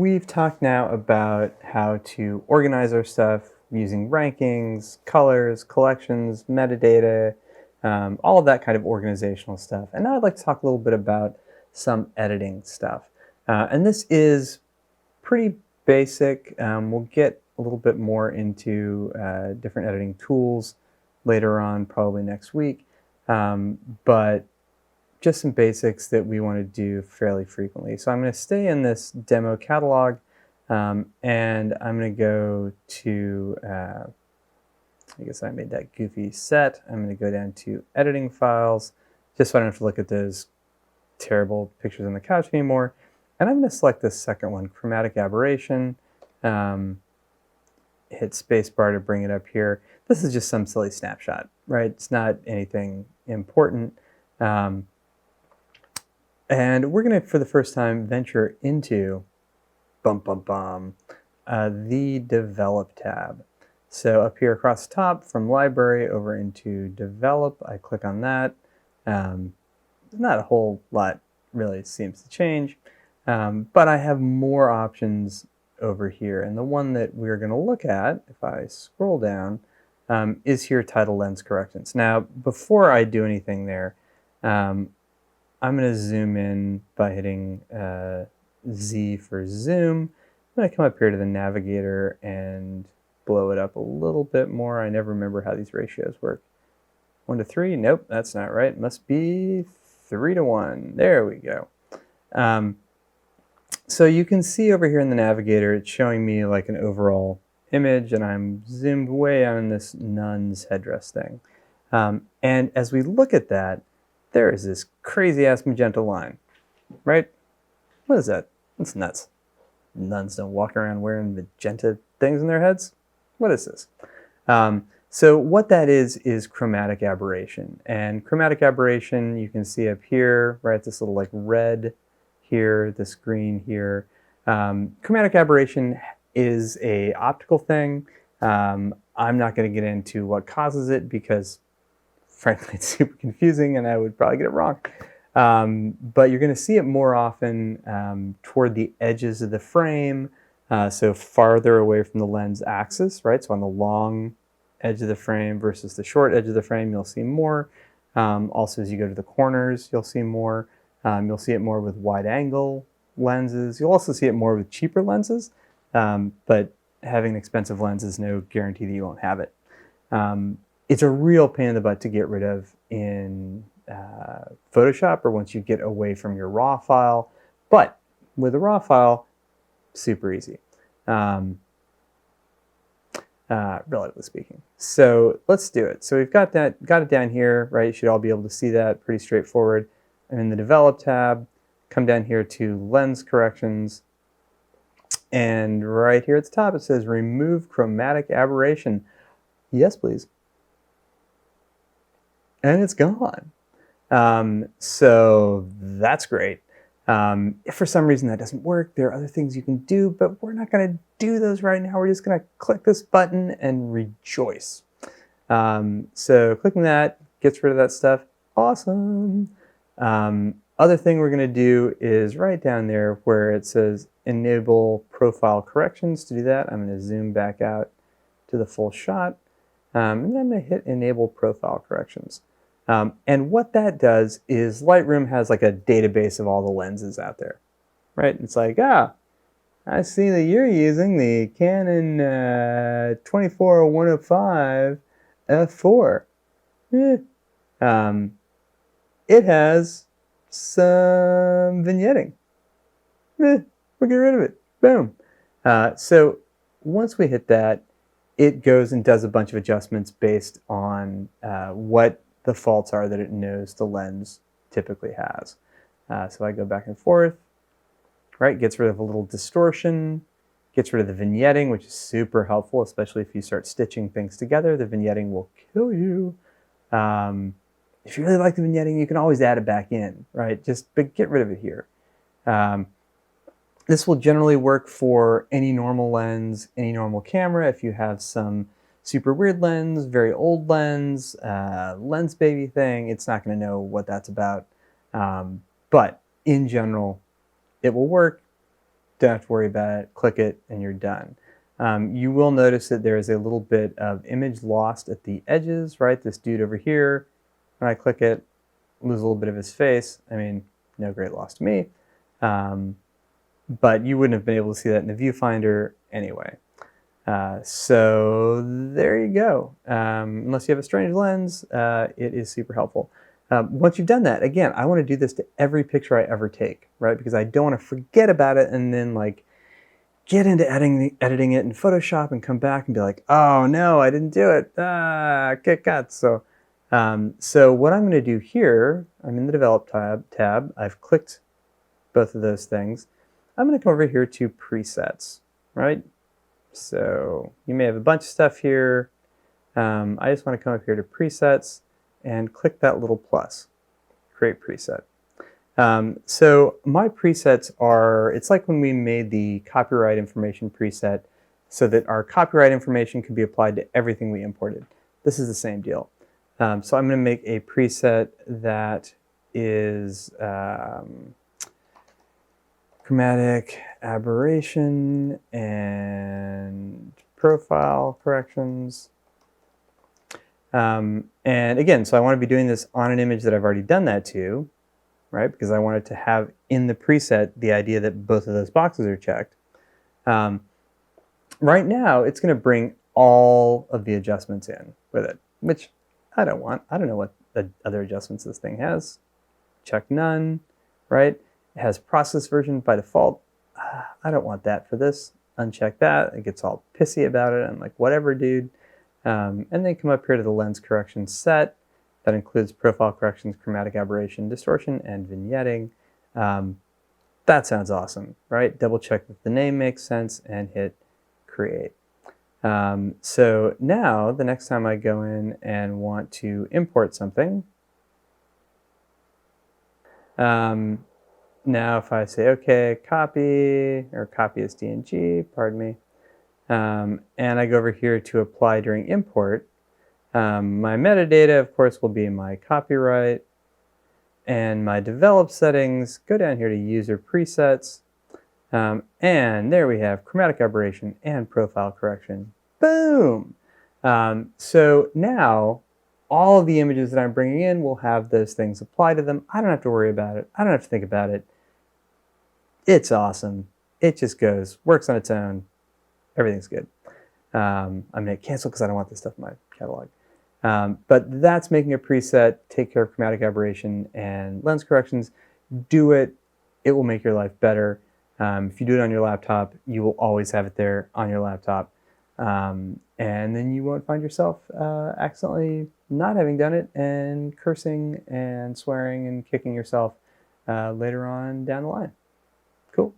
We've talked now about how to organize our stuff using rankings, colors, collections, metadata, all of that kind of organizational stuff. And now I'd like to talk a little bit about some editing stuff. And this is pretty basic. We'll get a little bit more into different editing tools later on, probably next week. But just some basics that we want to do fairly frequently. So I'm going to stay in this demo catalog, and I'm going to go to, I guess I made that goofy set. I'm going to go down to editing files, just so I don't have to look at those terrible pictures on the couch anymore. And I'm going to select this second one, Chromatic Aberration. Hit spacebar to bring it up here. This is just some silly snapshot, right? It's not anything important. And we're going to, for the first time, venture into the Develop tab. So up here across the top, from Library over into Develop, I click on that. Not a whole lot really seems to change, but I have more options over here. And the one that we're going to look at, if I scroll down, is here, Title Lens Corrections. Now, before I do anything there, I'm going to zoom in by hitting Z for zoom. I'm going to come up here to the navigator and blow it up a little bit more. I never remember how these ratios work. 1 to 3? Nope, that's not right. It must be 3 to 1. There we go. So you can see over here in the navigator, it's showing me like an overall image, and I'm zoomed way on this nun's headdress thing. And as we look at that, there is this crazy-ass magenta line, right? What is that? That's nuts. Nuns don't walk around wearing magenta things in their heads? What is this? So what that is chromatic aberration. And chromatic aberration, you can see up here, right, this little like red here, this green here. Chromatic aberration is a optical thing. I'm not going to get into what causes it because frankly, it's super confusing and I would probably get it wrong. But you're going to see it more often toward the edges of the frame, so farther away from the lens axis, right? So on the long edge of the frame versus the short edge of the frame, you'll see more. Also, as you go to the corners, you'll see more. You'll see it more with wide angle lenses. You'll also see it more with cheaper lenses, but having an expensive lens is no guarantee that you won't have it. It's a real pain in the butt to get rid of in Photoshop or once you get away from your raw file. But with a raw file, super easy, relatively speaking. So let's do it. So we've got it down here, right? You should all be able to see that, pretty straightforward. I'm in the Develop tab, come down here to Lens Corrections, and right here at the top it says Remove Chromatic Aberration. Yes, please. And it's gone. So that's great. If for some reason that doesn't work, there are other things you can do, but we're not going to do those right now. We're just going to click this button and rejoice. So clicking that gets rid of that stuff. Awesome. Other thing we're going to do is right down there where it says Enable Profile Corrections. To do that, I'm going to zoom back out to the full shot. And then I'm going to hit Enable Profile Corrections. And what that does is Lightroom has like a database of all the lenses out there, right? It's like, I see that you're using the Canon 24-105 f4. It has some vignetting. We'll get rid of it. Boom. So once we hit that, it goes and does a bunch of adjustments based on what the faults are that it knows the lens typically has. So I go back and forth, right? Gets rid of a little distortion, gets rid of the vignetting, which is super helpful, especially if you start stitching things together. The vignetting will kill you. If you really like the vignetting, you can always add it back in, right? But get rid of it here. This will generally work for any normal lens, any normal camera. If you have some super weird lens, very old lens, lens baby thing, it's not going to know what that's about. But in general, it will work. don't have to worry about it. Click it and you're done. You will notice that there is a little bit of image lost at the edges, right? This dude over here, when I click it, lose a little bit of his face. I mean, no great loss to me. But you wouldn't have been able to see that in the viewfinder anyway. So there you go. Unless you have a strange lens, it is super helpful. Once you've done that, again, I want to do this to every picture I ever take, right? Because I don't want to forget about it and then like get into editing it in Photoshop and come back and be like, oh no, I didn't do it. Kick cuts. So what I'm going to do here, I'm in the Develop tab. I've clicked both of those things. I'm going to come over here to Presets, right? So you may have a bunch of stuff here. I just want to come up here to Presets and click that little plus, Create Preset. So my presets are, it's like when we made the copyright information preset so that our copyright information could be applied to everything we imported. This is the same deal. So I'm going to make a preset that is Chromatic Aberration and Profile Corrections. And again, so I want to be doing this on an image that I've already done that to, right? Because I wanted to have in the preset the idea that both of those boxes are checked. Right now, it's going to bring all of the adjustments in with it, which I don't want. I don't know what the other adjustments this thing has. Check none, right? It has process version by default. I don't want that for this. Uncheck that. It gets all pissy about it. I'm like, whatever, dude. And then come up here to the lens correction set. That includes profile corrections, chromatic aberration, distortion, and vignetting. That sounds awesome, right? Double check that the name makes sense and hit create. So now the next time I go in and want to import something, now if I say, okay, copy, or copy as DNG, pardon me, and I go over here to apply during import, my metadata, of course, will be my copyright, and my develop settings, go down here to user presets, and there we have chromatic aberration and profile correction. Boom! So now, all of the images that I'm bringing in will have those things apply to them. I don't have to worry about it. I don't have to think about it. It's awesome. It just goes, works on its own. Everything's good. I'm going to cancel because I don't want this stuff in my catalog. But that's making a preset, take care of chromatic aberration and lens corrections. Do it. It will make your life better. If you do it on your laptop, you will always have it there on your laptop. And then you won't find yourself accidentally not having done it and cursing and swearing and kicking yourself later on down the line. Cool.